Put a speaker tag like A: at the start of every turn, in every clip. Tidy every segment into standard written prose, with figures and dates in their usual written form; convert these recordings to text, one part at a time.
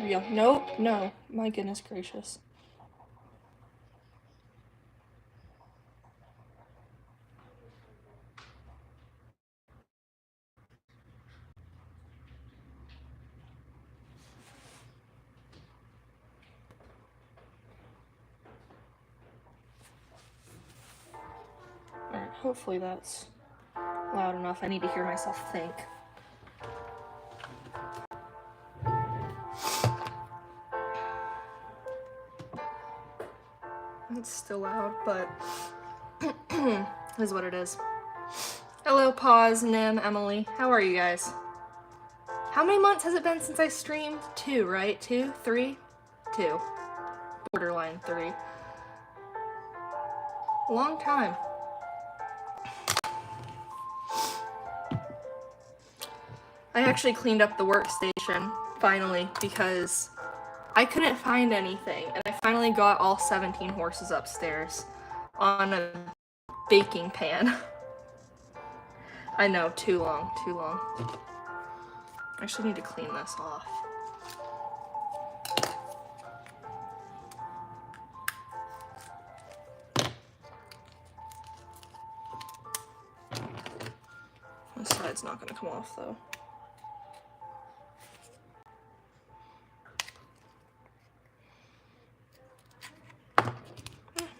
A: we go. Nope, no. My goodness gracious. Alright, hopefully that's loud enough. I need to hear myself think. It's still loud, but is what it is. Hello, Pause, Nim, Emily. How are you guys? How many months has it been since I streamed? 2, right? 2? 3? 2. Borderline 3. Long time. I actually cleaned up the workstation, finally, because I couldn't find anything, and I finally got all 17 horses upstairs on a baking pan. I know, too long, too long. I actually need to clean this off. This side's not gonna come off though.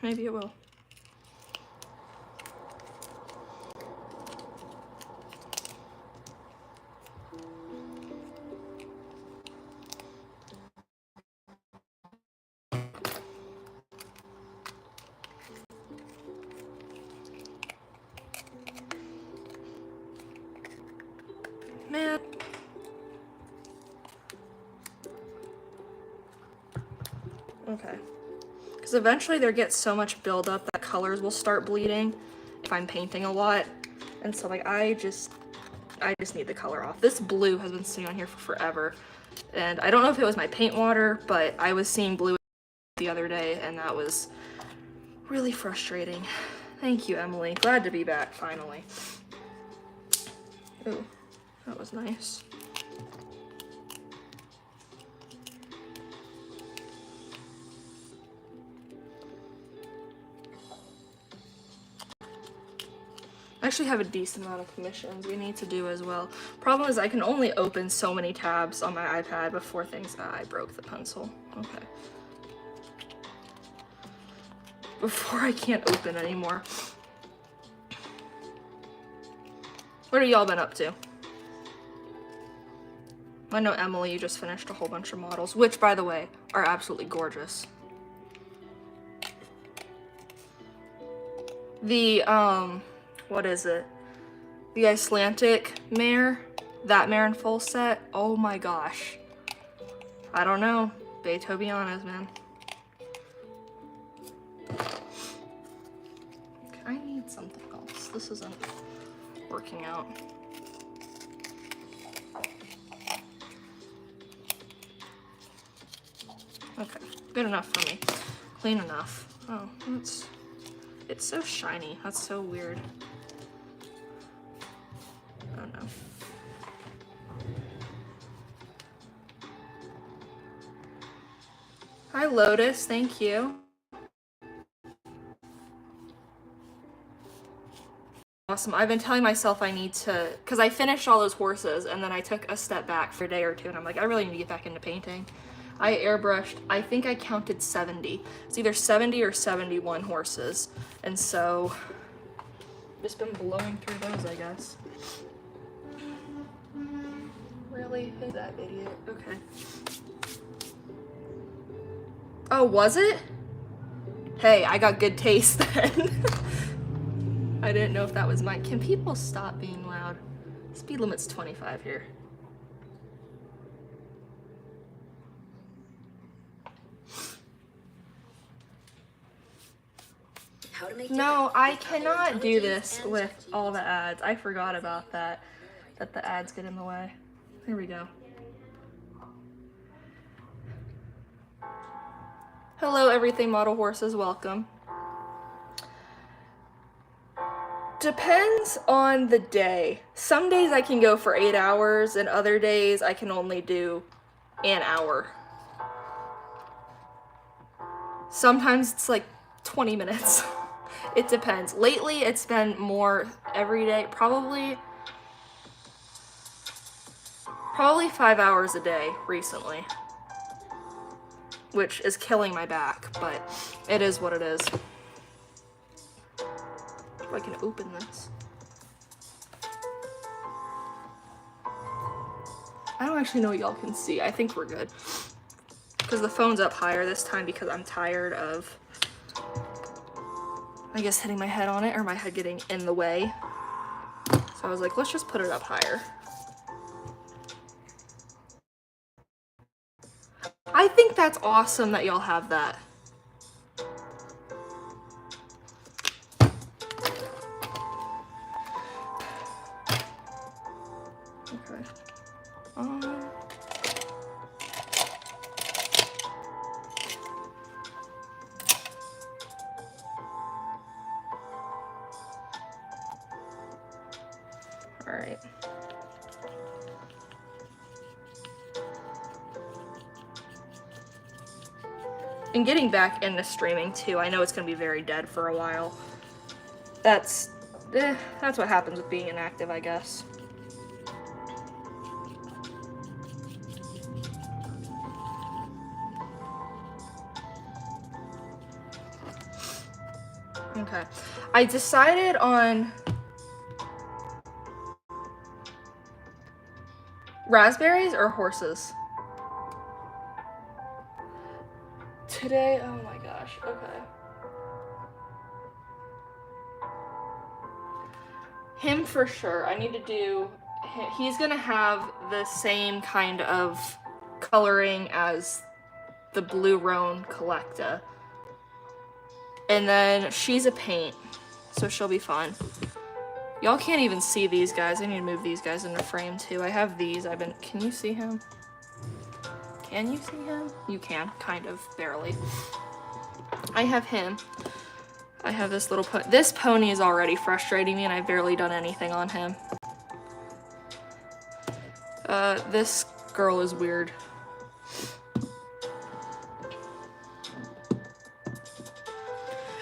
A: Maybe it will. Man. Okay. Because eventually there gets so much buildup that colors will start bleeding if I'm painting a lot. And so like I just need the color off. This blue has been sitting on here for forever. And I don't know if it was my paint water, but I was seeing blue the other day and that was really frustrating. Thank you, Emily. Glad to be back finally. Ooh, that was nice. I actually have a decent amount of commissions we need to do as well. Problem is I can only open so many tabs on my iPad before things, I broke the pencil. Okay. Before I can't open anymore. What have y'all been up to? I know, Emily, you just finished a whole bunch of models, which, by the way, are absolutely gorgeous. The, what is it? The Icelandic mare? That mare in full set? Oh my gosh. I don't know. Beethovianas, man. Okay, I need something else. This isn't working out. Okay, good enough for me. Clean enough. Oh, it's so shiny. That's so weird. I don't know. Hi, Lotus. Thank you. Awesome. I've been telling myself I need to, because I finished all those horses and then I took a step back for a day or two and I'm like, I really need to get back into painting. I airbrushed, I think I counted 70. It's either 70 or 71 horses. And so, just been blowing through those, I guess. Really? Who's that idiot? Okay. Oh, was it? Hey, I got good taste then. I didn't know if that was mine. Can people stop being loud? Speed limit's 25 here. No, I cannot do this with all the ads. I forgot about that the ads get in the way. Here we go. Hello, Everything Model Horses, welcome. Depends on the day. Some days I can go for 8 hours and other days I can only do an hour. Sometimes it's like 20 minutes. It depends. Lately, it's been more every day, probably 5 hours a day recently, which is killing my back, but it is what it is. If I can open this. I don't actually know what y'all can see. I think we're good. Because the phone's up higher this time because I'm tired of, I guess, hitting my head on it or my head getting in the way. So I was like, let's just put it up higher. I think that's awesome that y'all have that. Okay. All right. And getting back into streaming too, I know it's gonna be very dead for a while. That's what happens with being inactive, I guess. Okay. I decided on raspberries or horses. Today, oh my gosh, okay. Him for sure. I need to do, he's gonna have the same kind of coloring as the Blue Roan Collecta. And then she's a paint, so she'll be fun. Y'all can't even see these guys. I need to move these guys into frame too. I have these. Can you see him? Can you see him? You can, kind of, barely. I have him. I have this little this pony is already frustrating me and I've barely done anything on him. This girl is weird.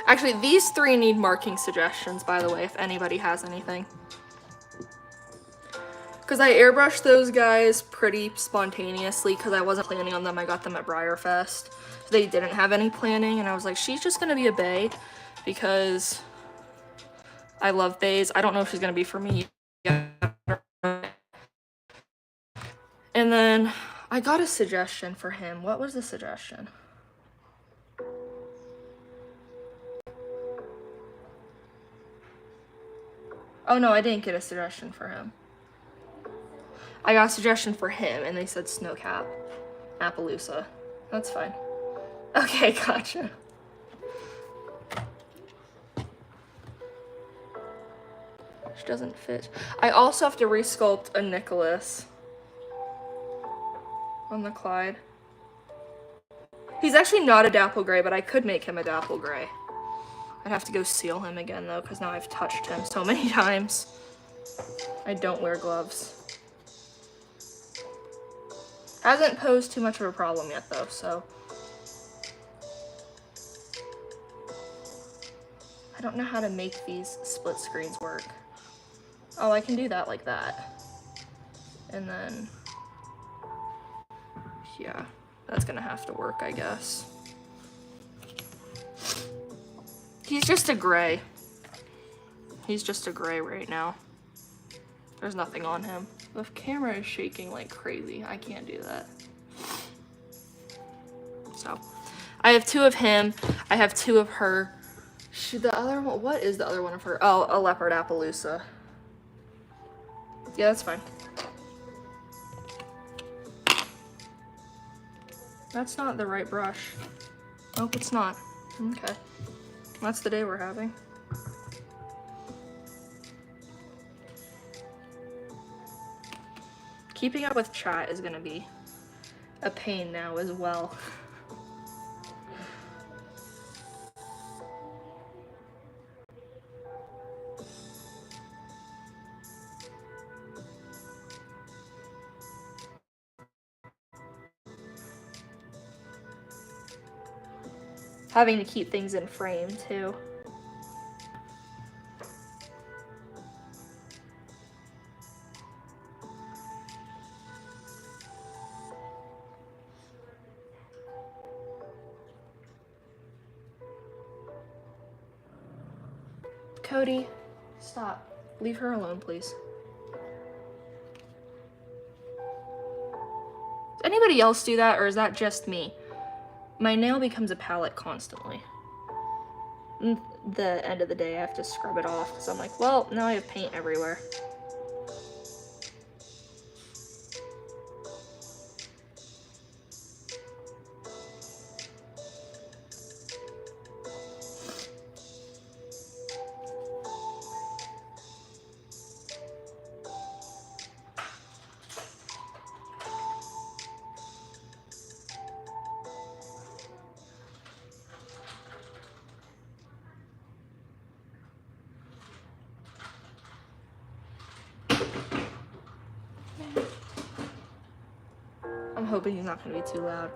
A: Actually, these three need marking suggestions, by the way, if anybody has anything. Because I airbrushed those guys pretty spontaneously because I wasn't planning on them. I got them at Briarfest. So they didn't have any planning, and I was like, she's just going to be a bae because I love baes. I don't know if she's going to be for me yet. And then I got a suggestion for him. What was the suggestion? Oh no, I didn't get a suggestion for him. I got a suggestion for him, and they said Snowcap, Appaloosa. That's fine. Okay, gotcha. She doesn't fit. I also have to resculpt a Nicholas on the Clyde. He's actually not a dapple gray, but I could make him a dapple gray. I'd have to go seal him again though, because now I've touched him so many times. I don't wear gloves. Hasn't posed too much of a problem yet though, so. I don't know how to make these split screens work. Oh, I can do that like that. And then, yeah, that's gonna have to work, I guess. He's just a gray. He's just a gray right now. There's nothing on him. The camera is shaking like crazy. I can't do that. So, I have two of him. I have two of her. The other one, what is the other one of her? Oh, a leopard Appaloosa. Yeah, that's fine. That's not the right brush. Nope, it's not. Okay. That's the day we're having. Keeping up with chat is gonna be a pain now as well. having to keep things in frame too. Cody, stop. Leave her alone, please. Does anybody else do that, or is that just me? My nail becomes a palette constantly. At the end of the day, I have to scrub it off, because I'm like, well, now I have paint everywhere. I'm hoping he's not going to be too loud.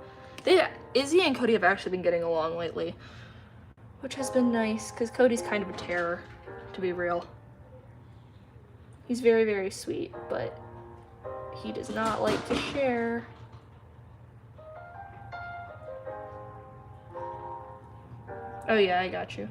A: Izzy and Cody have actually been getting along lately, which has been nice, because Cody's kind of a terror, to be real. He's very, very sweet, but he does not like to share. Oh yeah, I got you.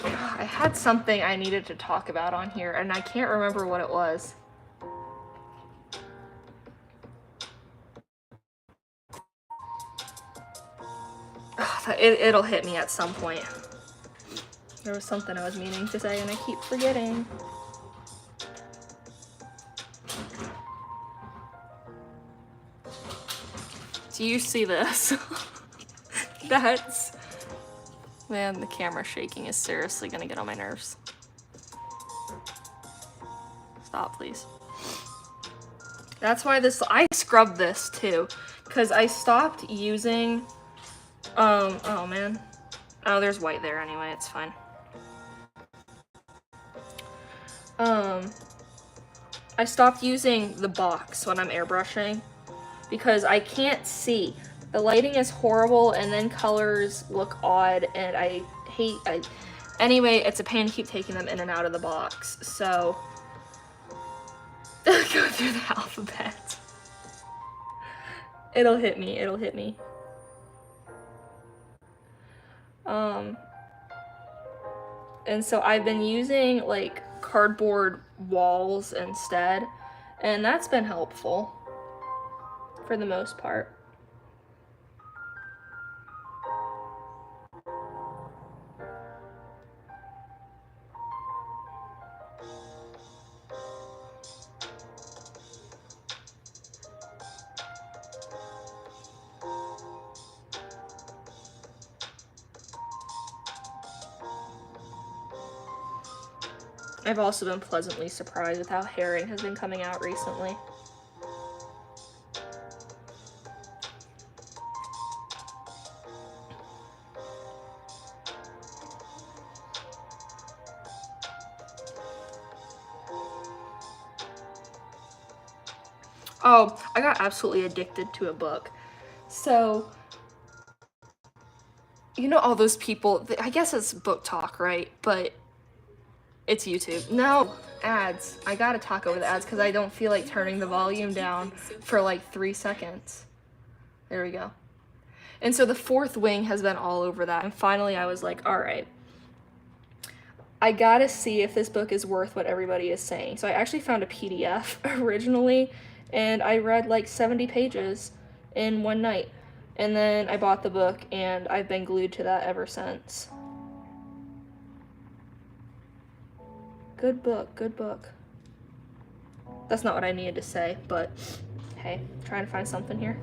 A: I had something I needed to talk about on here, and I can't remember what it was. It'll hit me at some point. There was something I was meaning to say, and I keep forgetting. Do you see this? That's... Man, the camera shaking is seriously gonna get on my nerves. Stop, please. That's why I scrubbed this too, because I stopped using, oh man. Oh, there's white there anyway, it's fine. I stopped using the box when I'm airbrushing, because I can't see. The lighting is horrible, and then colors look odd, and I hate, anyway, it's a pain to keep taking them in and out of the box, so go through the alphabet. It'll hit me, it'll hit me. And so I've been using like cardboard walls instead, and that's been helpful for the most part. I've also been pleasantly surprised with how herring has been coming out recently. Oh, I got absolutely addicted to a book. So, you know all those people, I guess it's book talk, right? But it's YouTube. No, ads. I gotta talk over the ads because I don't feel like turning the volume down for like 3 seconds. There we go. And so the Fourth Wing has been all over that. And finally I was like, all right, I gotta see if this book is worth what everybody is saying. So I actually found a PDF originally, and I read like 70 pages in one night. And then I bought the book, and I've been glued to that ever since. Good book, good book. That's not what I needed to say, but hey, trying to find something here.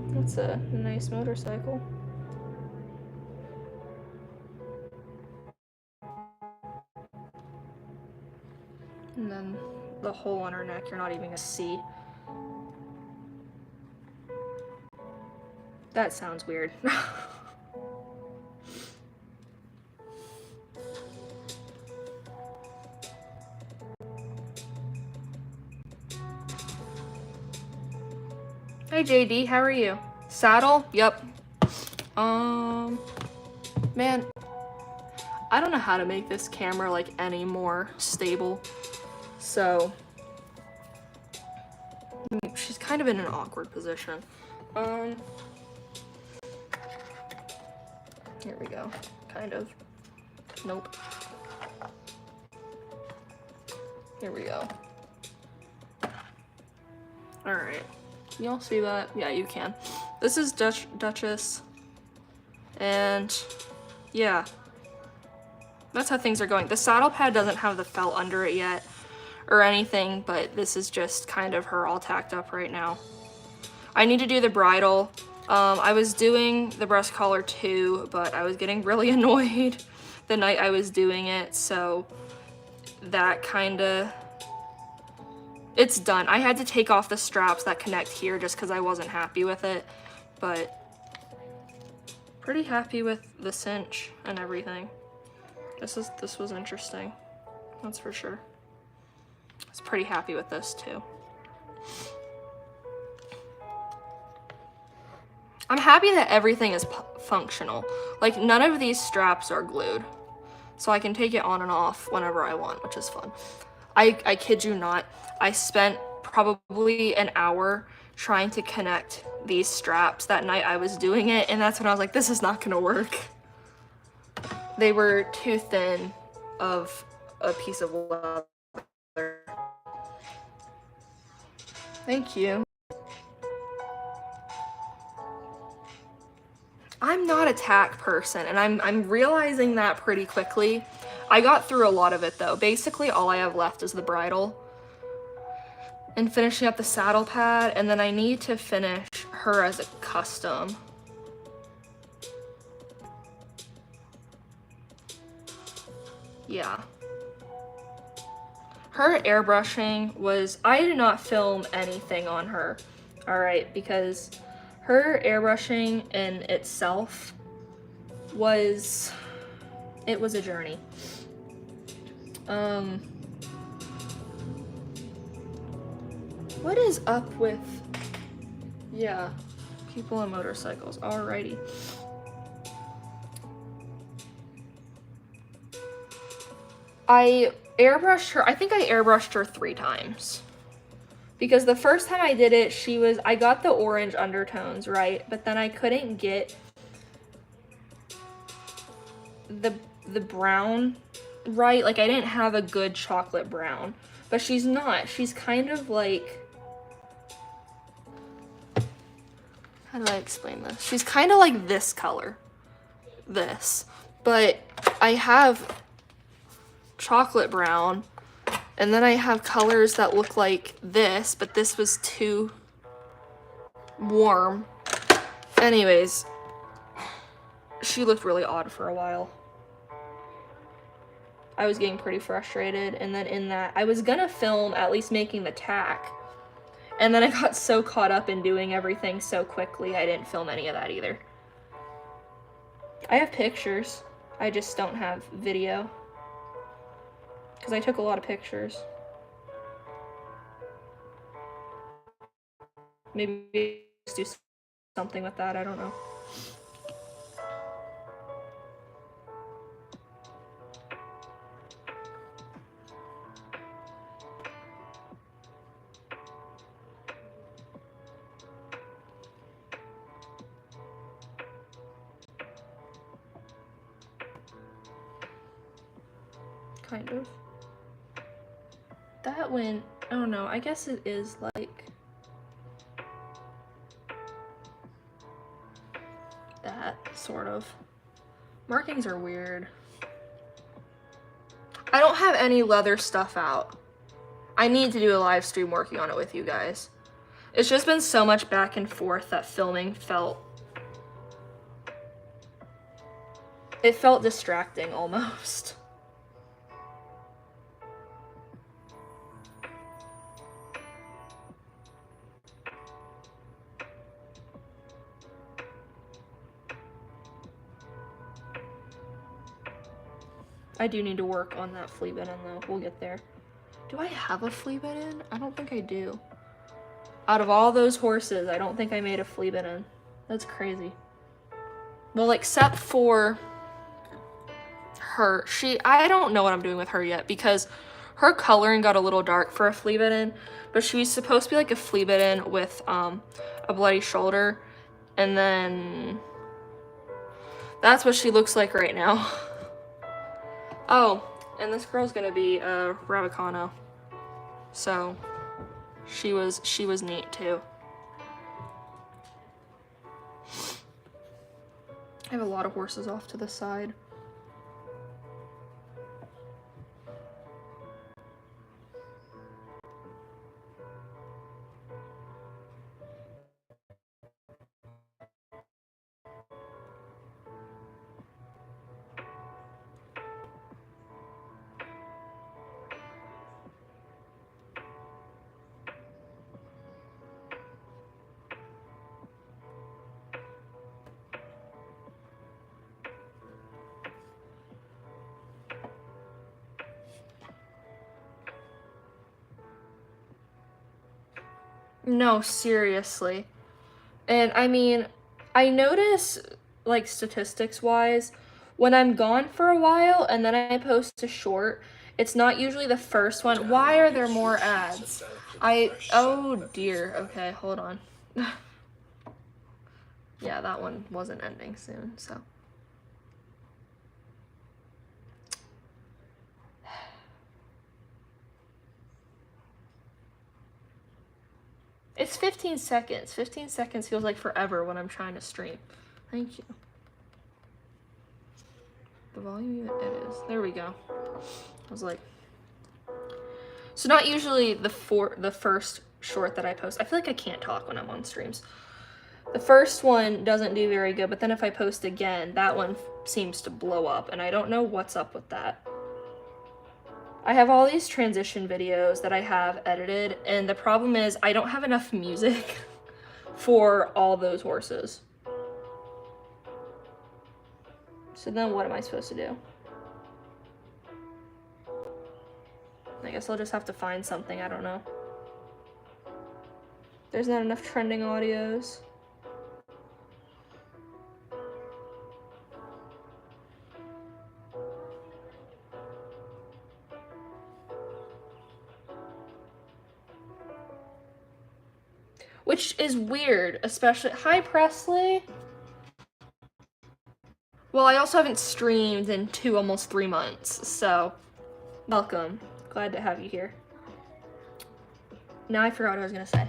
A: That's a nice motorcycle. And then the hole on her neck, you're not even gonna see. That sounds weird. Hey JD, how are you? Saddle? Yep. Man, I don't know how to make this camera like any more stable. So, she's kind of in an awkward position. Here we go. Kind of. Nope. Here we go. Alright. Y'all see that? Yeah, you can. This is Duchess. And yeah. That's how things are going. The saddle pad doesn't have the felt under it yet or anything, but this is just kind of her all tacked up right now. I need to do the bridle. I was doing the breast collar too, but I was getting really annoyed the night I was doing it, so that kinda, it's done. I had to take off the straps that connect here just because I wasn't happy with it, but pretty happy with the cinch and everything. This was interesting, that's for sure. I was pretty happy with this too. I'm happy that everything is functional. Like, none of these straps are glued, so I can take it on and off whenever I want, which is fun. I kid you not, I spent probably an hour trying to connect these straps that night I was doing it, and that's when I was like, this is not gonna work. They were too thin of a piece of leather. Thank you. I'm not a tack person, and I'm realizing that pretty quickly. I got through a lot of it though. Basically all I have left is the bridle and finishing up the saddle pad, and then I need to finish her as a custom. Yeah. Her airbrushing was, I did not film anything on her, all right, because her airbrushing in itself was, it was a journey. What is up with, yeah, people and motorcycles, alrighty. I airbrushed her, I think I airbrushed her 3 times. Because the first time I did it, I got the orange undertones right, but then I couldn't get the brown right. Like, I didn't have a good chocolate brown. But she's not. She's kind of like, how do I explain this? She's kind of like this color. This. But I have chocolate brown, and then I have colors that look like this, but this was too warm. Anyways, she looked really odd for a while. I was getting pretty frustrated, and then in that, I was gonna film at least making the tack, and then I got so caught up in doing everything so quickly, I didn't film any of that either. I have pictures, I just don't have video, because I took a lot of pictures. Maybe do something with that, I don't know. Kind of. That went, I don't know, I guess it is like that, sort of. Markings are weird. I don't have any leather stuff out. I need to do a live stream working on it with you guys. It's just been so much back and forth that filming felt distracting almost. I do need to work on that flea bitten though. We'll get there. Do I have a flea bitten? I don't think I do. Out of all those horses, I don't think I made a flea bitten. That's crazy. Well, except for her. I don't know what I'm doing with her yet because her coloring got a little dark for a flea bitten, but she's supposed to be like a flea bitten with a bloody shoulder, and then that's what she looks like right now. Oh, and this girl's gonna be a Rabicano, so she was neat too. I have a lot of horses off to the side. No, seriously. And I mean, I notice, like, statistics wise, when I'm gone for a while and then I post a short, it's not usually the first one. Why are there more ads? Oh dear. Okay, hold on. Yeah, that one wasn't ending soon, so. It's 15 seconds. 15 seconds feels like forever when I'm trying to stream. Thank you. The volume, it is. There we go. I was like, so not usually the first short that I post. I feel like I can't talk when I'm on streams. The first one doesn't do very good, but then if I post again, that one seems to blow up, and I don't know what's up with that. I have all these transition videos that I have edited, and the problem is I don't have enough music for all those horses. So then what am I supposed to do? I guess I'll just have to find something, I don't know. There's not enough trending audios. Which is weird, especially, hi Presley. Well, I also haven't streamed in almost 3 months, so welcome. Glad to have you here. Now I forgot what I was gonna say.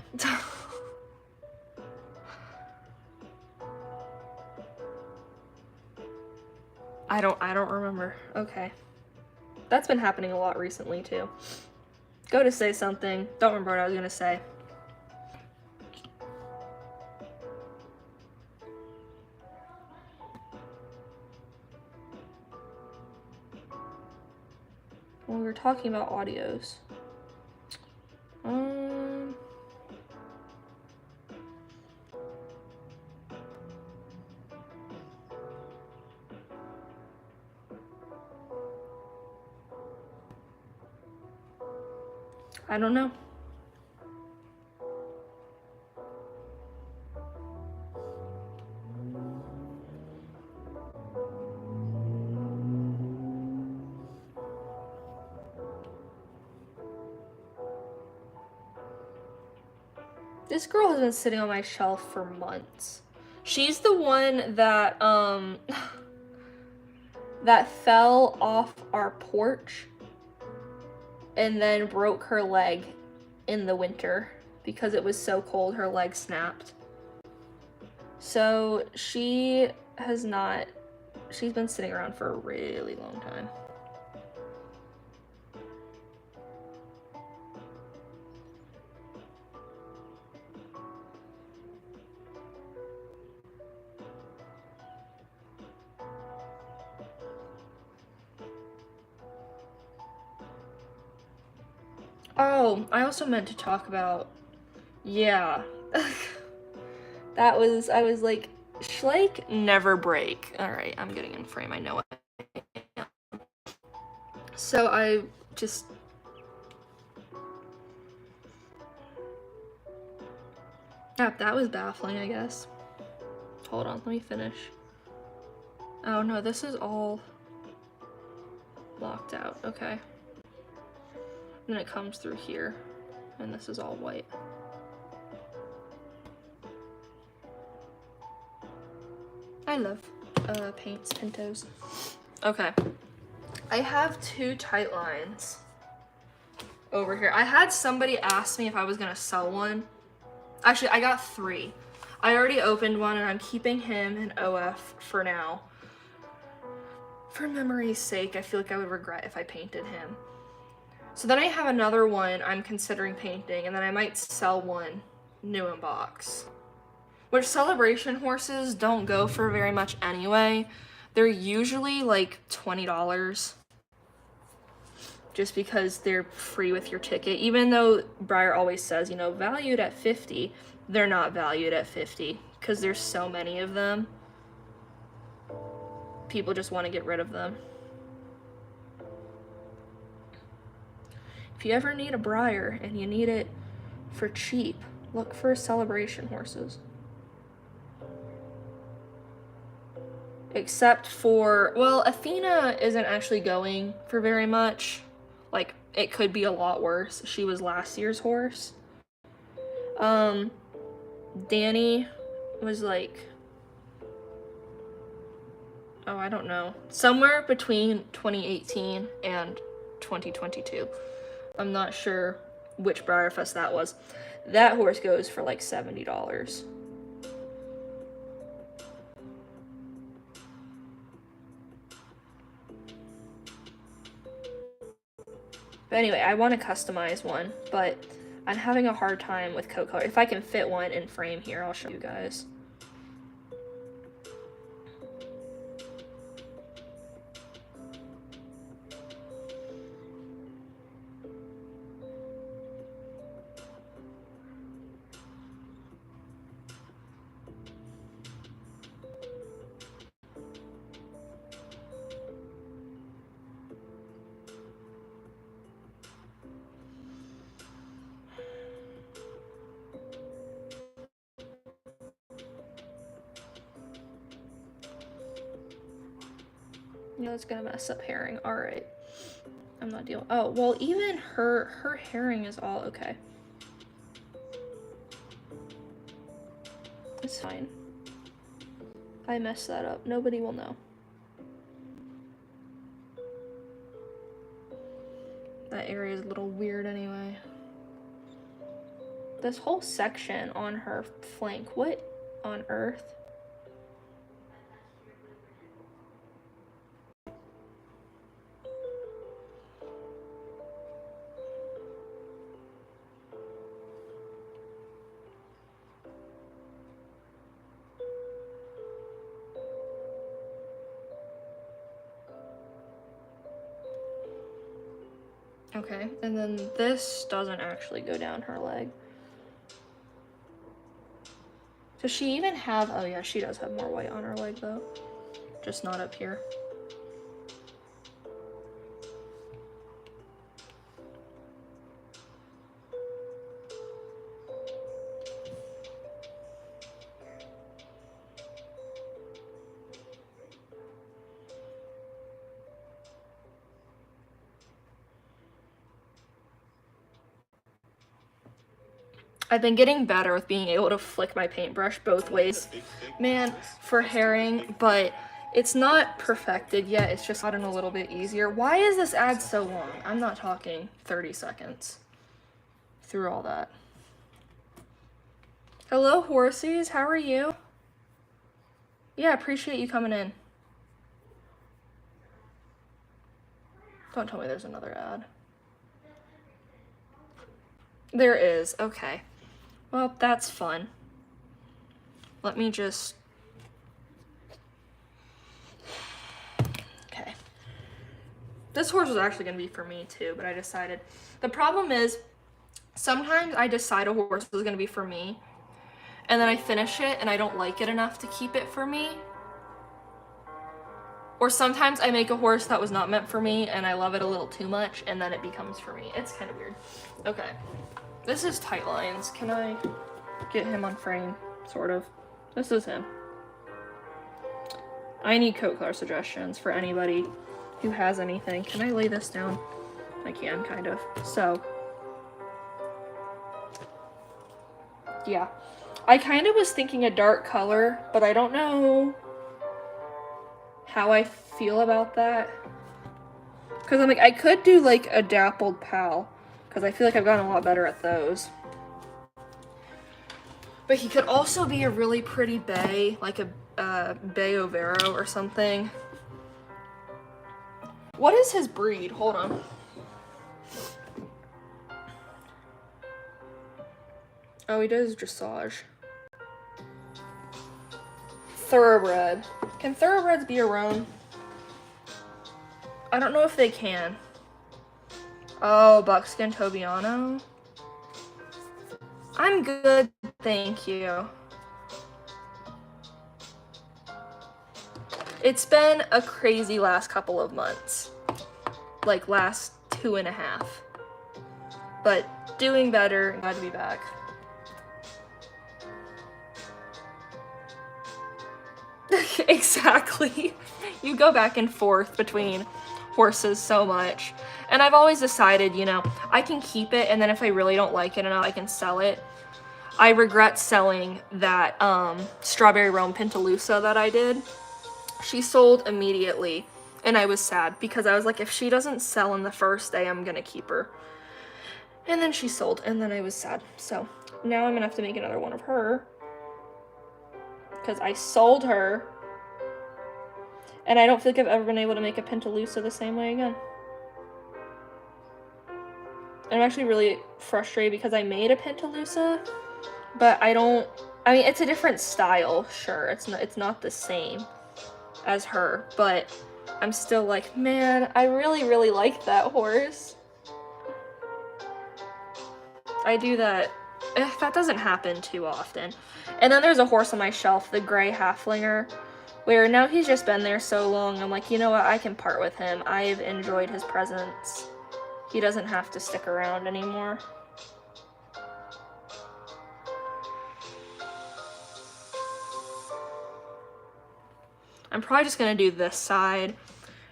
A: I don't remember. Okay. That's been happening a lot recently too. Go to say something. Don't remember what I was gonna say. Well, we were talking about audios. I don't know. This girl has been sitting on my shelf for months. She's the one that, that fell off our porch and then broke her leg in the winter because it was so cold, her leg snapped. So she's been sitting around for a really long time. Oh, I also meant to talk about, yeah. I was like, Schleich never break. All right, I'm getting in frame, I know it. So I just... Yeah, that was baffling, I guess. Hold on, let me finish. Oh no, this is all locked out, okay. And then it comes through here, and this is all white. I love paints, Pintos. Okay, I have 2 tight lines over here. I had somebody ask me if I was gonna sell one. Actually, I got 3. I already opened one and I'm keeping him in OF for now. For memory's sake, I feel like I would regret if I painted him. So then I have another one I'm considering painting, and then I might sell one new in box. Which celebration horses don't go for very much anyway. They're usually like $20. Just because they're free with your ticket. Even though Breyer always says, you know, valued at 50, they're not valued at 50 because there's so many of them. People just want to get rid of them. If you ever need a Breyer and you need it for cheap, look for celebration horses. Except for, well, Athena isn't actually going for very much. Like, it could be a lot worse. She was last year's horse. Danny was like, oh, I don't know. Somewhere between 2018 and 2022. I'm not sure which Breyerfest that was. That horse goes for like $70. But anyway, I want to customize one, but I'm having a hard time with coat color. If I can fit one in frame here, I'll show you guys. No, it's gonna mess up herring. All right, I'm not dealing. Oh, well, even her herring is all okay. It's fine. If I mess that up, nobody will know. That area is a little weird anyway. This whole section on her flank, what on earth? Okay, and then this doesn't actually go down her leg. Does she even have, oh yeah, she does have more white on her leg though. Just not up here. I've been getting better with being able to flick my paintbrush both ways, man, for herring, but it's not perfected yet. It's just gotten a little bit easier. Why is this ad so long? I'm not talking 30 seconds through all that. Hello, horsies. How are you? Yeah, appreciate you coming in. Don't tell me there's another ad. There is. Okay. Well, that's fun. Let me just... Okay. This horse was actually going to be for me too, but I decided... The problem is, sometimes I decide a horse is going to be for me, and then I finish it and I don't like it enough to keep it for me. Or sometimes I make a horse that was not meant for me and I love it a little too much and then it becomes for me. It's kind of weird. Okay. This is Tight Lines. Can I get him on frame? Sort of. This is him. I need coat color suggestions for anybody who has anything. Can I lay this down? I can, kind of. So, yeah. I kind of was thinking a dark color, but I don't know how I feel about that. Because I'm like, I could do like a dappled pal, because I feel like I've gotten a lot better at those. But he could also be a really pretty bay, like a Bay Overo or something. What is his breed? Hold on. Oh, he does dressage. Thoroughbred. Can thoroughbreds be a roan? I don't know if they can. Oh, buckskin Tobiano. I'm good, thank you. It's been a crazy last couple of months. Like last 2.5. But doing better, glad to be back. Exactly. You go back and forth between horses so much. And I've always decided, you know, I can keep it, and then if I really don't like it enough, I can sell it. I regret selling that Strawberry Rome Pintalusa that I did. She sold immediately, and I was sad because I was like, if she doesn't sell in the first day, I'm gonna keep her. And then she sold, and then I was sad. So now I'm gonna have to make another one of her because I sold her, and I don't think I've ever been able to make a Pintalusa the same way again. I'm actually really frustrated because I made a Pintalusa, but I mean, it's a different style, sure. It's not the same as her, but I'm still like, man, I really, really like that horse. I do that. That doesn't happen too often. And then there's a horse on my shelf, the gray Halflinger, where now he's just been there so long, I'm like, you know what, I can part with him. I've enjoyed his presence. He doesn't have to stick around anymore. I'm probably just gonna do this side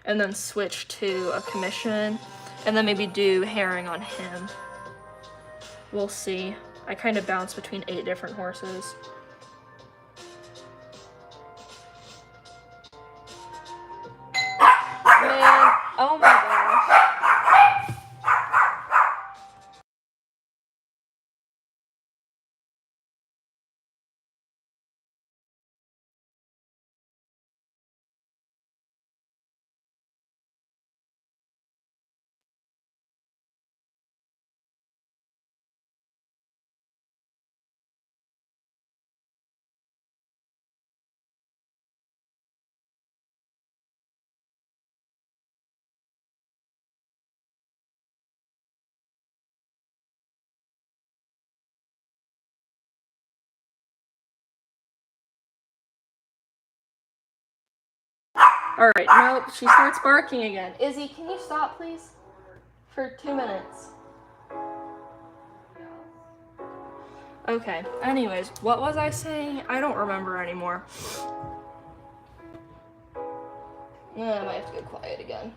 A: and then switch to a commission and then maybe do herring on him. We'll see. I kind of bounce between 8 different horses. Man, oh my gosh. All right, nope, she starts barking again. Izzy, can you stop, please? For 2 minutes. Okay, anyways, what was I saying? I don't remember anymore. I might have to go quiet again.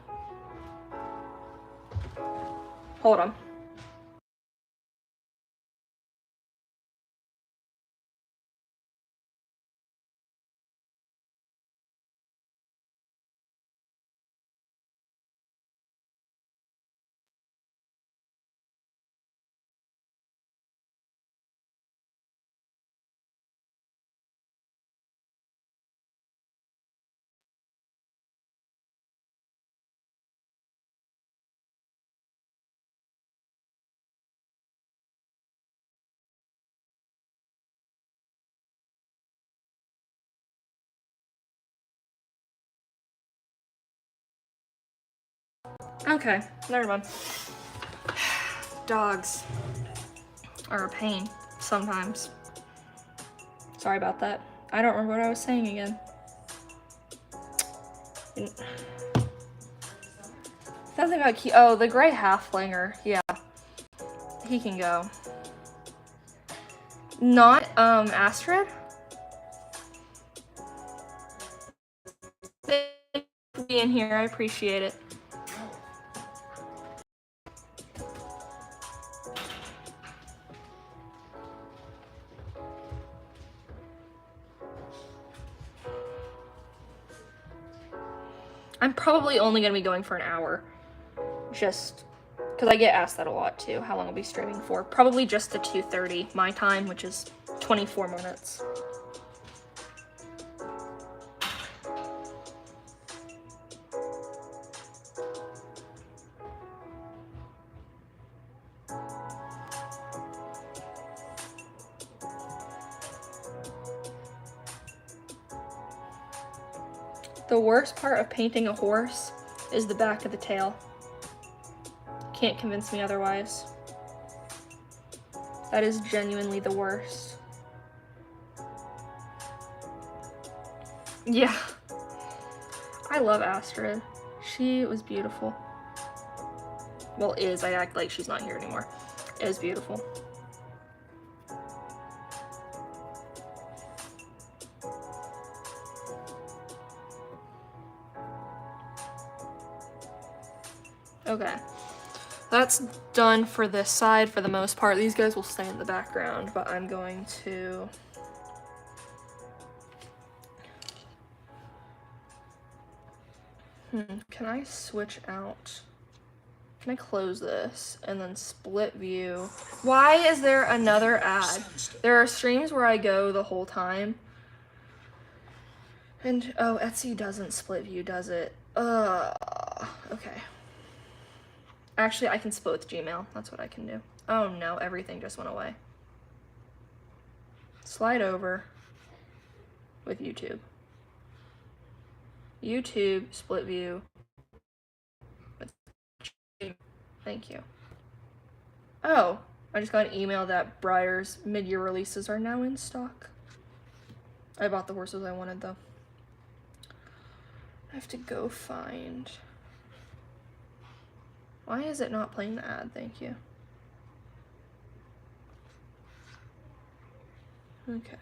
A: Hold on. Okay, never mind. Dogs are a pain sometimes. Sorry about that. I don't remember what I was saying again. Something about oh, the gray halflinger. Yeah, he can go. Not Astrid. Thank you for being here. I appreciate it. I'm probably only gonna be going for an hour, just because I get asked that a lot too, how long I'll be streaming for. Probably just to 2:30 my time, which is 24 minutes. The worst part of painting a horse is the back of the tail. Can't convince me otherwise. That is genuinely the worst. Yeah. I love Astrid. She was beautiful. Well, I act like she's not here anymore. Is beautiful. Okay, that's done for this side for the most part. These guys will stay in the background, but I'm going to... Can I switch out? Can I close this and then split view? Why is there another ad? There are streams where I go the whole time. And, oh, Etsy doesn't split view, does it? Okay. Actually, I can split with Gmail. That's what I can do. Oh no, everything just went away. Slide over with YouTube. YouTube, split view. Thank you. Oh, I just got an email that Briar's mid-year releases are now in stock. I bought the horses I wanted though. I have to go find... Why is it not playing the ad? Thank you. Okay.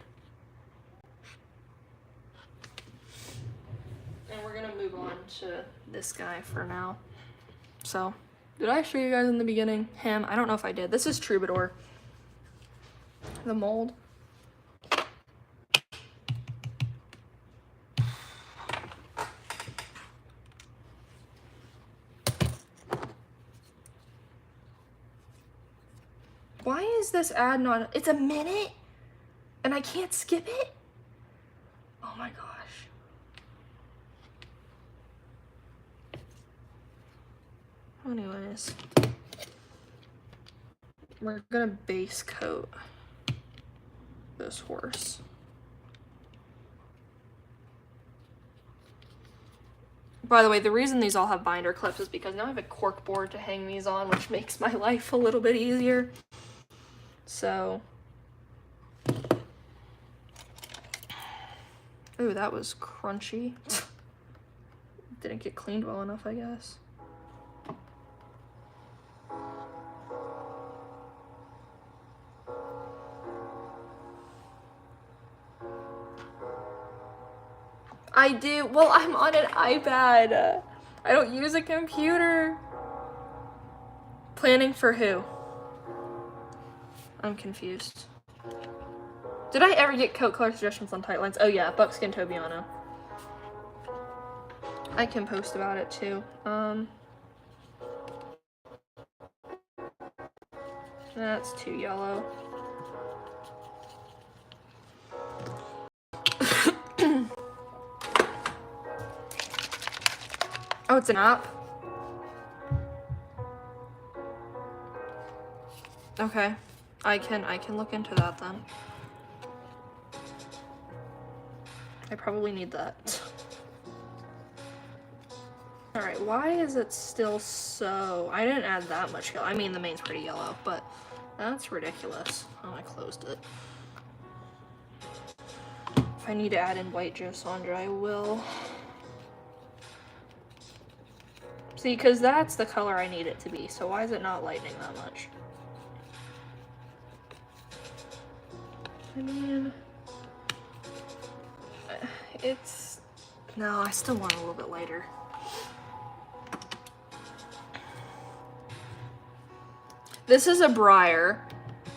A: And we're gonna move on to this guy for now. So, did I show you guys in the beginning? Him? I don't know if I did. This is Troubadour. The mold. Why is this ad not... It's a minute? And I can't skip it? Oh my gosh. Anyways. We're gonna base coat this horse. By the way, the reason these all have binder clips is because now I have a cork board to hang these on, which makes my life a little bit easier. So, ooh, that was crunchy. Didn't get cleaned well enough, I guess. I do. Well, I'm on an iPad. I don't use a computer. Planning for who? I'm confused. Did I ever get coat color suggestions on tight lines? Oh yeah, Buckskin Tobiano. I can post about it too. That's too yellow. Oh, it's an app? Okay. I can look into that then. I probably need that. Alright, why is it still so... I didn't add that much yellow. I mean, the main's pretty yellow, but that's ridiculous. Oh, I closed it. If I need to add in white Joe Sandra, I will. See, because that's the color I need it to be, so why is it not lightening that much? I mean, it's... No, I still want a little bit lighter. This is a Briar.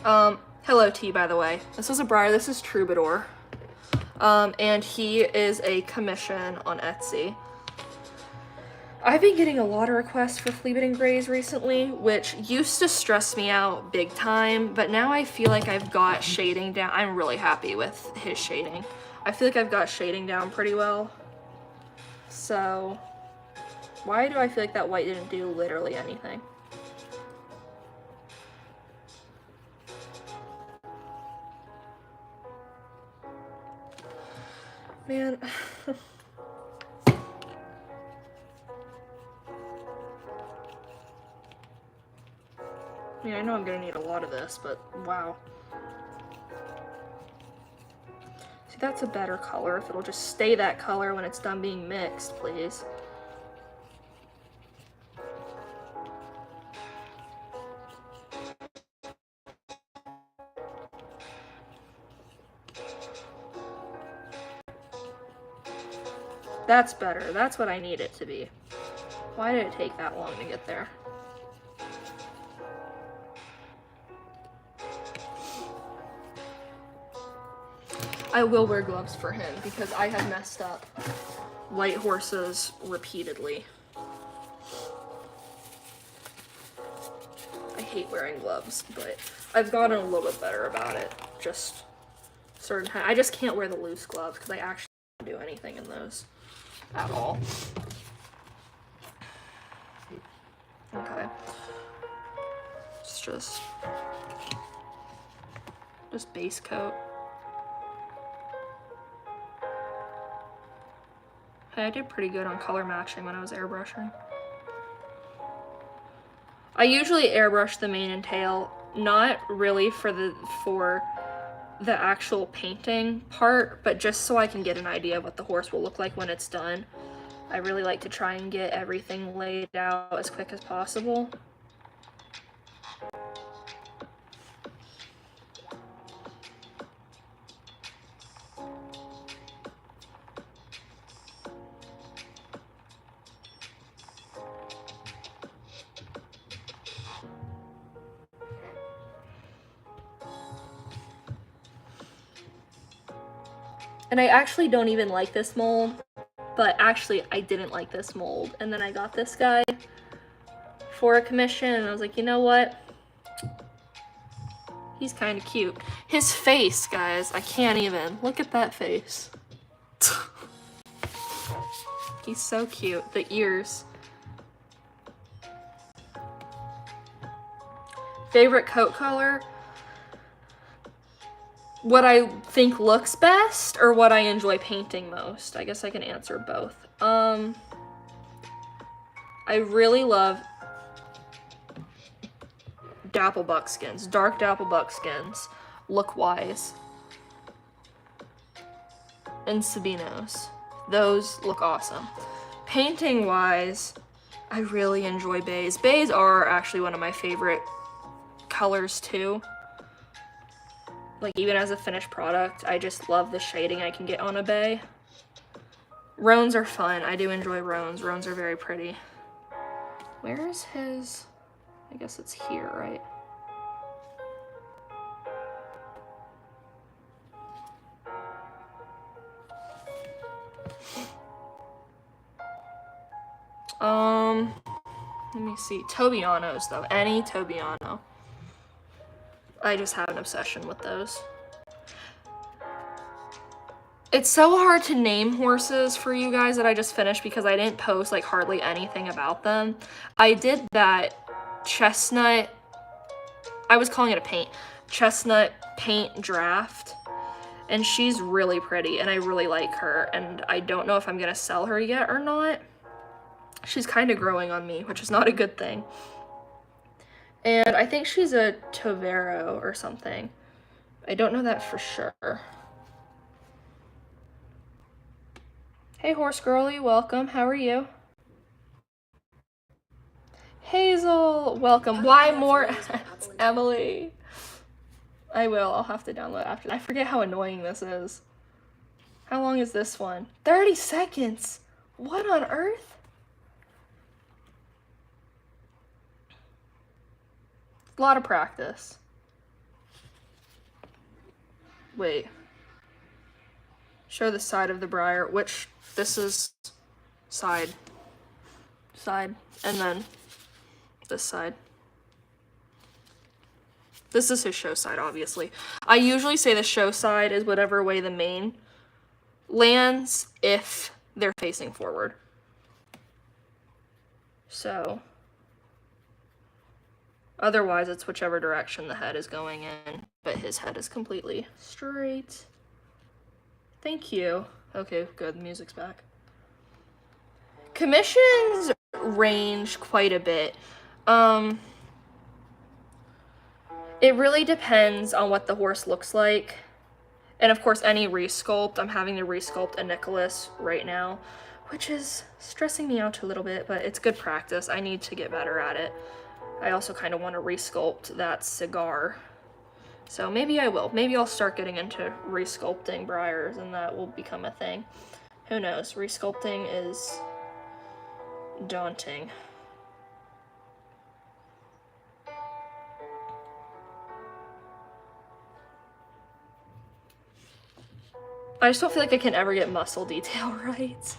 A: Hello T, by the way. This is a Briar, this is Troubadour. And he is a commission on Etsy. I've been getting a lot of requests for flea bitten grays recently, which used to stress me out big time, but now I feel like I've got shading down. I'm really happy with his shading. I feel like I've got shading down pretty well. So, why do I feel like that white didn't do literally anything? Man. I mean, I know I'm gonna need a lot of this, but wow. See, that's a better color. If it'll just stay that color when it's done being mixed, please. That's better. That's what I need it to be. Why did it take that long to get there? I will wear gloves for him because I have messed up white horses repeatedly. I hate wearing gloves, but I've gotten a little bit better about it. Just certain times. I just can't wear the loose gloves because I actually don't do anything in those at all. Okay. It's just base coat. Hey, I did pretty good on color matching when I was airbrushing. I usually airbrush the mane and tail, not really for the actual painting part, but just so I can get an idea of what the horse will look like when it's done. I really like to try and get everything laid out as quick as possible. And I actually don't even like this mold, but actually I didn't like this mold. And then I got this guy for a commission and I was like, you know what? He's kind of cute. His face, guys, I can't even. Look at that face. He's so cute. The ears. Favorite coat color? What I think looks best or what I enjoy painting most? I guess I can answer both. I really love dapple buckskins, dark dapple buckskins, look-wise. And Sabinos. Those look awesome. Painting-wise, I really enjoy bays. Bays are actually one of my favorite colors too. Like, even as a finished product, I just love the shading I can get on a bay. Roans are fun. I do enjoy roans. Roans are very pretty. Where is his... I guess it's here, right? Let me see. Tobianos, though. Any Tobiano. I just have an obsession with those. It's so hard to name horses for you guys that I just finished because I didn't post like hardly anything about them. I did that chestnut, I was calling it a paint, chestnut paint draft. And she's really pretty and I really like her. And I don't know if I'm gonna sell her yet or not. She's kind of growing on me, which is not a good thing. And I think she's a Tovero or something. I don't know that for sure. Hey, horse girlie, welcome. How are you? Hazel, welcome. Why more ads, Emily? I will. I'll have to download after. I forget how annoying this is. How long is this one? 30 seconds. What on earth? A lot of practice. Wait. Show the side of the briar, which this is side. Side. And then this side. This is his show side, obviously. I usually say the show side is whatever way the mane lands if they're facing forward. So, otherwise it's whichever direction the head is going in, but his head is completely straight. Thank you. Okay, good, the music's back. Commissions range quite a bit. It really depends on what the horse looks like. And of course, any resculpt. I'm having to resculpt a Nicholas right now, which is stressing me out a little bit, but it's good practice. I need to get better at it. I also kind of want to resculpt that cigar. So maybe I will. Maybe I'll start getting into resculpting briars and that will become a thing. Who knows? Resculpting is daunting. I just don't feel like I can ever get muscle detail right.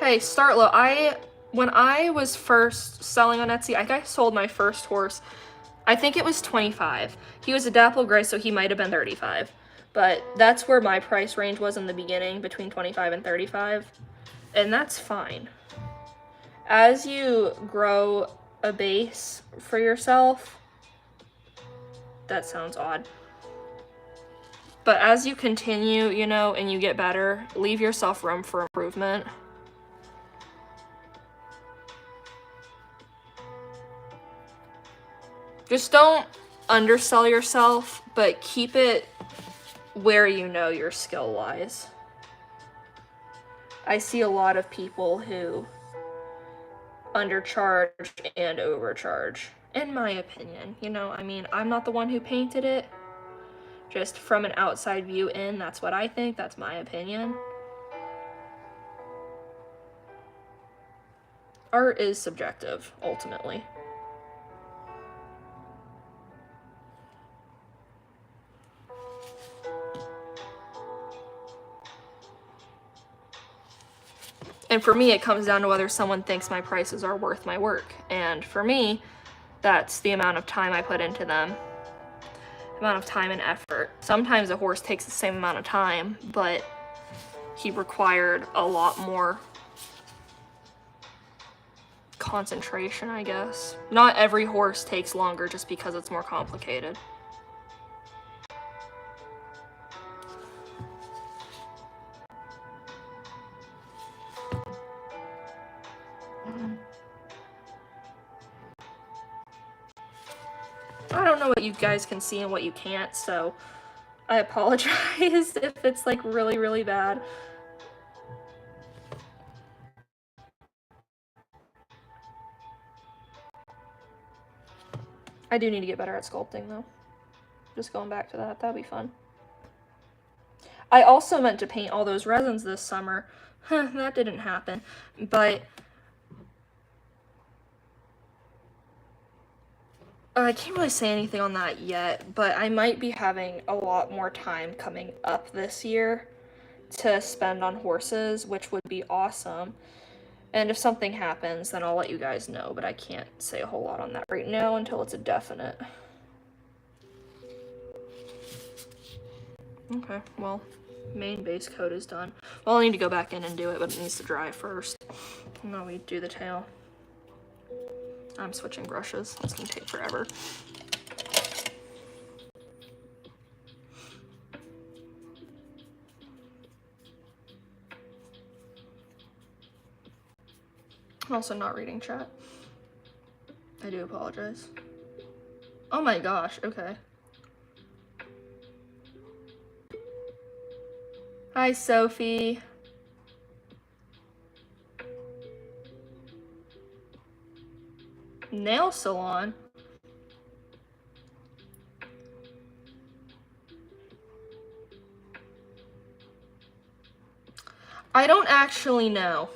A: Hey, start low. When I was first selling on Etsy, I think I sold my first horse, I think it was 25. He was a dapple gray, so he might have been 35. But that's where my price range was in the beginning, between 25 and 35. And that's fine. As you grow a base for yourself, that sounds odd. But as you continue, you know, and you get better, leave yourself room for improvement. Just don't undersell yourself, but keep it where you know your skill lies. I see a lot of people who undercharge and overcharge, in my opinion. You know, I mean, I'm not the one who painted it. Just from an outside view in, that's what I think, that's my opinion. Art is subjective, ultimately. And for me, it comes down to whether someone thinks my prices are worth my work. And for me, that's the amount of time I put into them. Amount of time and effort. Sometimes a horse takes the same amount of time, but he required a lot more concentration, I guess. Not every horse takes longer just because it's more complicated. I don't know what you guys can see and what you can't, so I apologize if it's like really, really bad. I do need to get better at sculpting though. Just going back to that, that'd be fun. I also meant to paint all those resins this summer. That didn't happen, but I can't really say anything on that yet, but I might be having a lot more time coming up this year to spend on horses, which would be awesome. And if something happens, then I'll let you guys know, but I can't say a whole lot on that right now until it's a definite. Okay, well, main base coat is done. Well, I'll need to go back in and do it, but it needs to dry first. And then we do the tail. I'm switching brushes. It's gonna take forever. I'm also not reading chat. I do apologize. Oh my gosh, okay. Hi, Sophie. Nail salon? I don't actually know.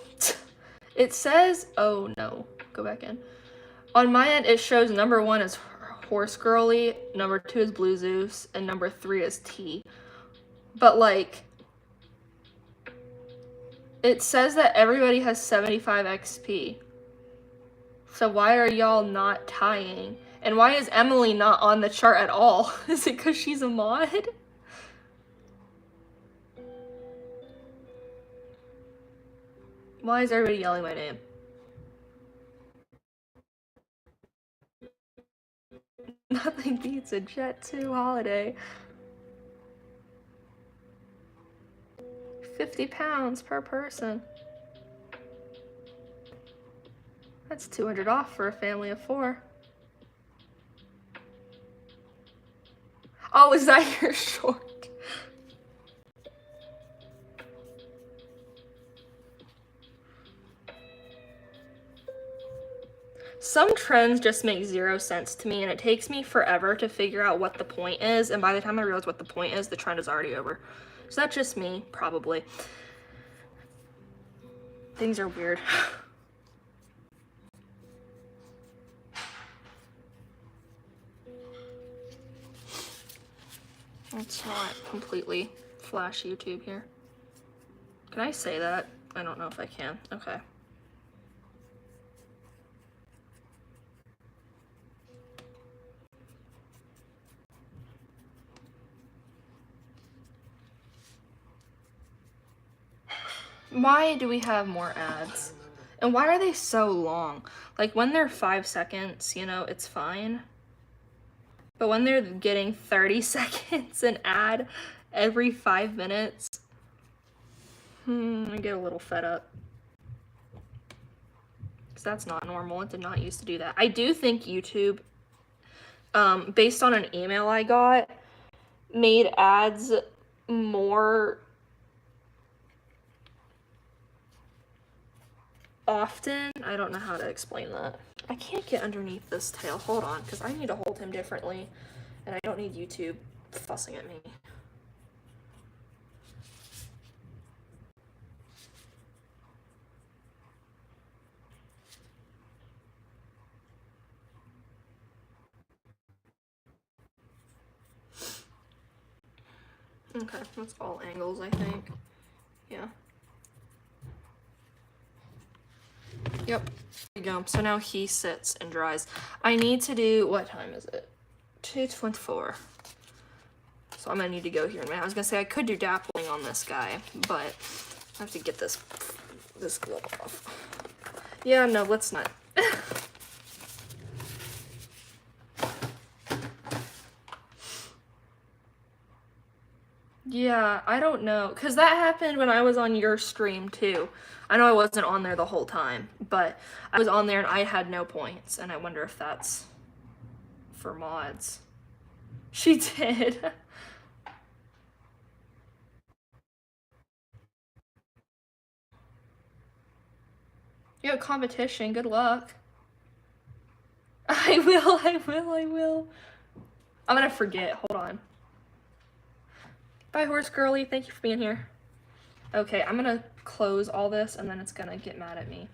A: It says, oh no, go back in. On my end, it shows number 1 is Horse Girly, number 2 is Blue Zeus, and number 3 is T. But like, it says that everybody has 75 XP. So why are y'all not tying? And why is Emily not on the chart at all? Is it because she's a mod? Why is everybody yelling my name? Nothing beats a Jet 2 holiday. 50 pounds per person. That's 200 off for a family of 4. Oh, is that your short? Some trends just make 0 sense to me, and it takes me forever to figure out what the point is, and by the time I realize what the point is, the trend is already over. So that's just me, probably. Things are weird. Let's not completely flash YouTube here. Can I say that? I don't know if I can. Okay. Why do we have more ads? And why are they so long? Like, when they're 5 seconds, you know, it's fine. But when they're getting 30 seconds an ad every 5 minutes, I get a little fed up. Because that's not normal. It did not used to do that. I do think YouTube, based on an email I got, made ads more often. I don't know how to explain that. I can't get underneath this tail. Hold on, because I need to hold him differently, and I don't need YouTube fussing at me. Okay, that's all angles, I think. Yeah. Yep. There we go. So now he sits and dries. I need to do, what time is it? 2:24. So I'm gonna need to go here in a minute. I was gonna say I could do dappling on this guy, but I have to get this glove off. Yeah, no, let's not. Yeah, I don't know. Because that happened when I was on your stream, too. I know I wasn't on there the whole time, but I was on there and I had no points, and I wonder if that's for mods. She did. Yo, competition, good luck. I will. I'm gonna forget, hold on. Bye, Horse Girly, thank you for being here. Okay, I'm gonna close all this and then it's gonna get mad at me.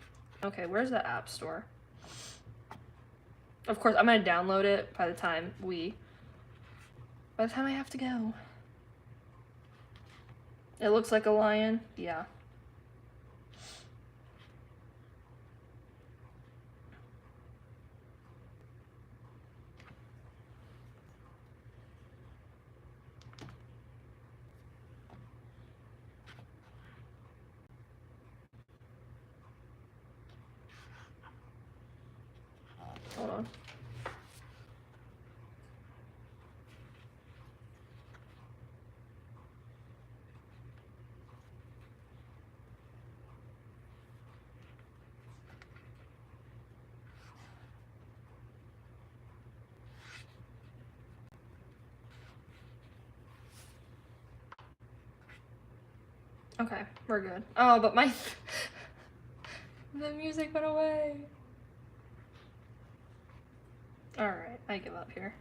A: Okay, where's the app store? Of course, I'm gonna download it by the time I have to go. It looks like a lion, yeah. Hold on. Okay, we're good. Oh, but my the music went away. Alright, I give up here.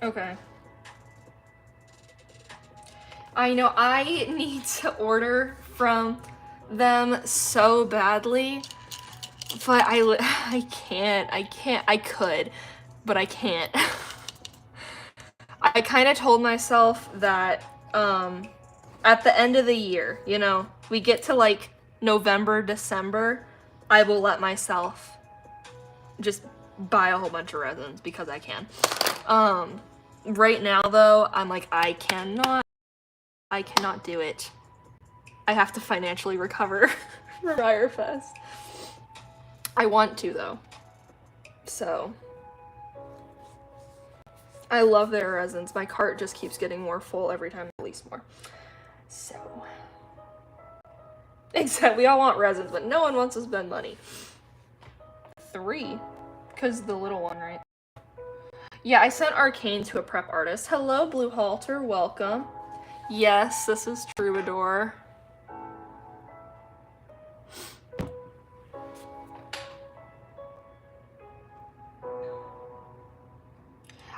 A: Okay. I know, I need to order from them so badly, but I can't. I could, but I can't. I kind of told myself that at the end of the year, you know, we get to like November, December, I will let myself just buy a whole bunch of resins because I can. Right now though, I'm like, I cannot do it. I have to financially recover for Fire Fest. I want to though. So I love their resins. My cart just keeps getting more full every time I release more. So exactly, we all want resins, but no one wants to spend money. 3, because the little one, right? Yeah, I sent Arcane to a prep artist. Hello, Blue Halter, welcome. Yes, this is Troubadour.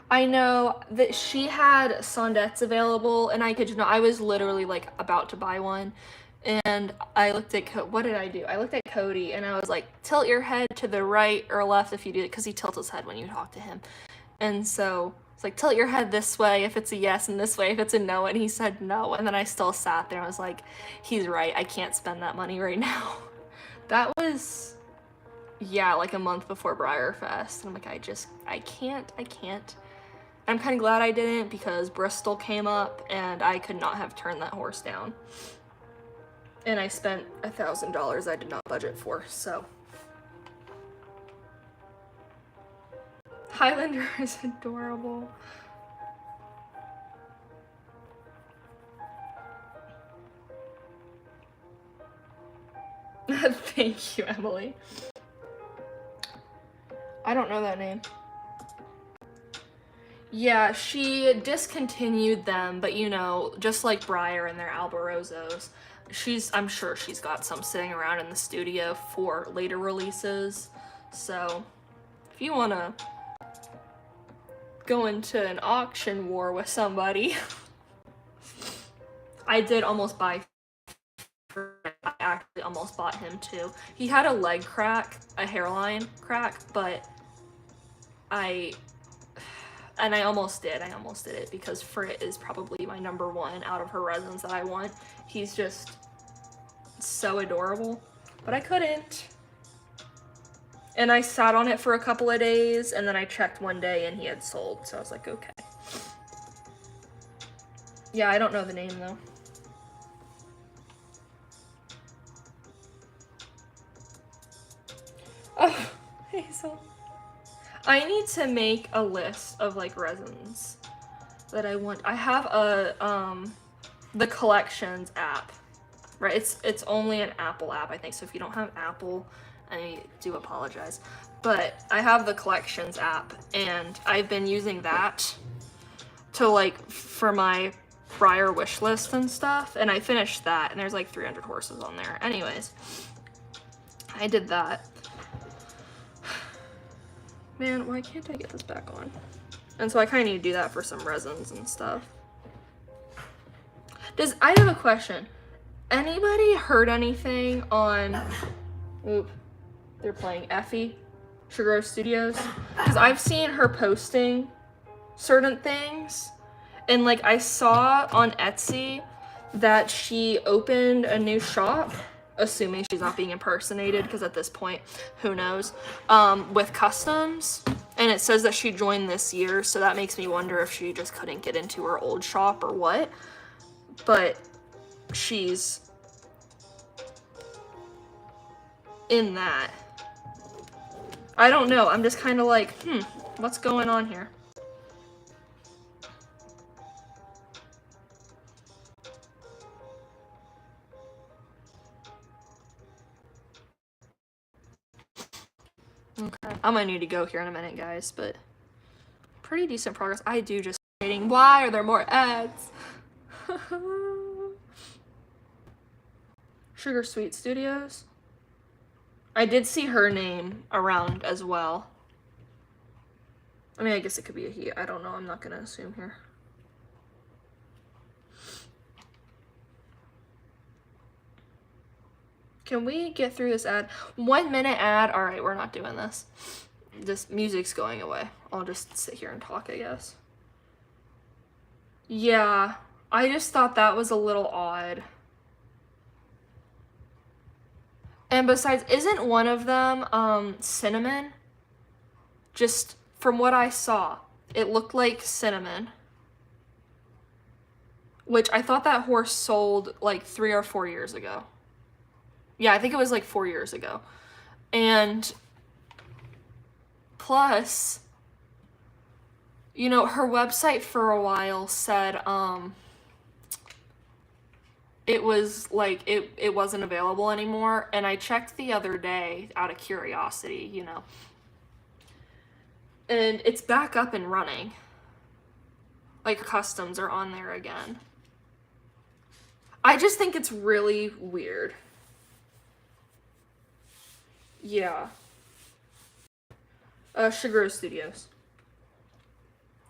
A: I know that she had sondettes available, and I could, you know, I was literally like about to buy one, and I looked at, what did I do? I looked at Cody, and I was like, tilt your head to the right or left if you do it, because he tilts his head when you talk to him. And so it's like, tilt your head this way if it's a yes, and this way if it's a no, and he said no, and then I still sat there and I was like, he's right, I can't spend that money right now. That was, yeah, like a month before Briarfest, and I'm like, I can't. I'm kind of glad I didn't, because Bristol came up and I could not have turned that horse down. And I spent $1,000 I did not budget for, so. Highlander is adorable. Thank you, Emily. I don't know that name. Yeah, she discontinued them, but you know, just like Briar and their Albarozos, I'm sure she's got some sitting around in the studio for later releases. So if you wanna go into an auction war with somebody, I did almost buy, I actually almost bought him too. He had a leg crack, a hairline crack, but I almost did it, because Frit is probably my #1 out of her resins that I want. He's just so adorable, but I couldn't. And I sat on it for a couple of days, and then I checked one day and he had sold, so I was like, okay. Yeah, I don't know the name though. Oh, Hazel. I need to make a list of like resins that I want. I have a the collections app, right? It's only an Apple app, I think. So if you don't have Apple, I do apologize. But I have the collections app, and I've been using that to like for my prior wish list and stuff. And I finished that, and there's like 300 horses on there. Anyways, I did that. Man, why can't I get this back on? And so I kind of need to do that for some resins and stuff. I have a question. Anybody heard anything on, oop, they're playing Effie, Sugar Studios? Because I've seen her posting certain things, and like I saw on Etsy that she opened a new shop, assuming she's not being impersonated, because at this point, who knows, with customs, and it says that she joined this year, so that makes me wonder if she just couldn't get into her old shop or what. But she's in that. I don't know, I'm just kind of like, what's going on here? Okay, I might need to go here in a minute, guys, but pretty decent progress. I do just Why are there more ads? Sugar Sweet Studios. I did see her name around as well. I mean, I guess it could be a he. I don't know. I'm not gonna assume here. Can we get through this ad? 1 minute ad. All right, we're not doing this. This music's going away. I'll just sit here and talk, I guess. Yeah, I just thought that was a little odd. And besides, isn't one of them cinnamon? Just from what I saw, it looked like cinnamon. Which I thought that horse sold like 3 or 4 years ago. Yeah, I think it was like 4 years ago. And plus, you know, her website for a while said it was like it wasn't available anymore, and I checked the other day out of curiosity, you know. And it's back up and running. Like, customs are on there again. I just think it's really weird. Yeah. Shigeru Studios.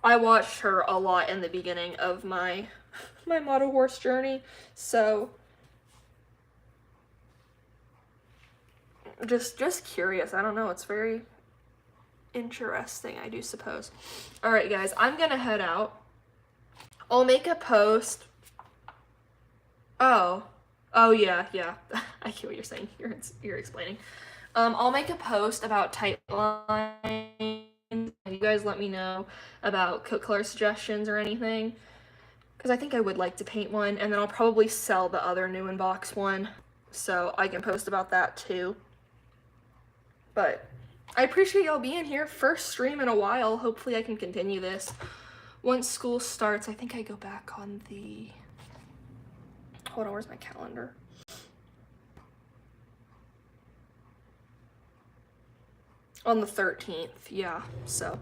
A: I watched her a lot in the beginning of my model horse journey, so just curious. I don't know, it's very interesting, I do suppose. All right, guys, I'm gonna head out. I'll make a post. Oh yeah. I get what you're saying. You're explaining. I'll make a post about tight lines. You guys let me know about coat color suggestions or anything, because I think I would like to paint one, and then I'll probably sell the other new in box one, so I can post about that too. But I appreciate y'all being here. First stream in a while. Hopefully I can continue this. Once school starts, I think I go back on the... Hold on, where's my calendar? On the 13th, yeah. So,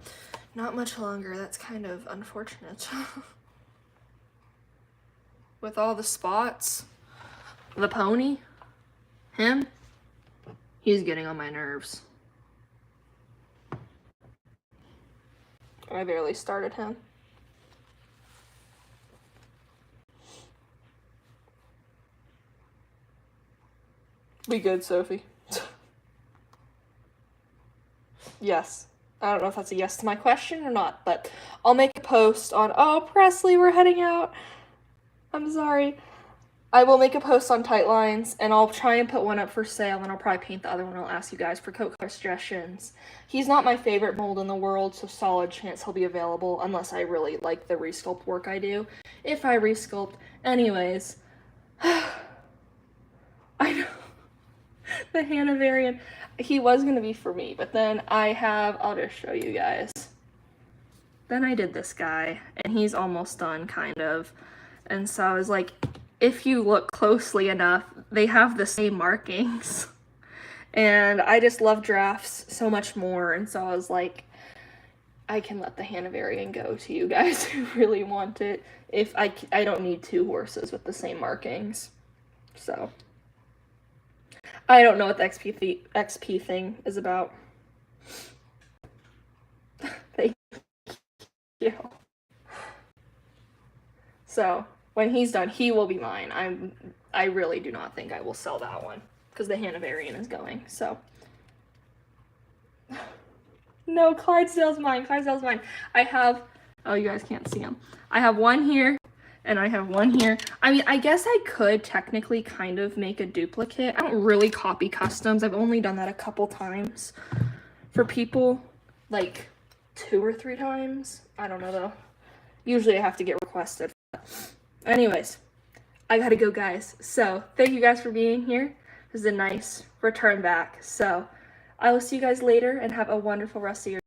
A: not much longer. That's kind of unfortunate. With all the spots. The pony. Him. He's getting on my nerves. I barely started him. Be good, Sophie. Yes. I don't know if that's a yes to my question or not, but I'll make a post on, oh, Presley, we're heading out. I'm sorry. I will make a post on tight lines, and I'll try and put one up for sale, and I'll probably paint the other one. I'll ask you guys for coat color suggestions. He's not my favorite mold in the world, so solid chance he'll be available, unless I really like the resculpt work I do. If I resculpt. Anyways. I know. The Hanoverian. He was going to be for me, but then I'll just show you guys. Then I did this guy, and he's almost done, kind of. And so I was like, if you look closely enough, they have the same markings. And I just love drafts so much more, and so I was like, I can let the Hanoverian go to you guys who really want it. If I don't need 2 horses with the same markings. So... I don't know what the XP thing is about. Thank you. So, when he's done, he will be mine. I really do not think I will sell that one, because the Hanoverian is going, so. No, Clydesdale's mine. Clydesdale's mine. I have, oh, you guys can't see him. I have one here. And I have one here. I mean, I guess I could technically kind of make a duplicate. I don't really copy customs. I've only done that a couple times for people, like 2 or 3 times. I don't know though. Usually I have to get requested. Anyways, I gotta go, guys. So thank you guys for being here. This is a nice return back. So I will see you guys later, and have a wonderful rest of your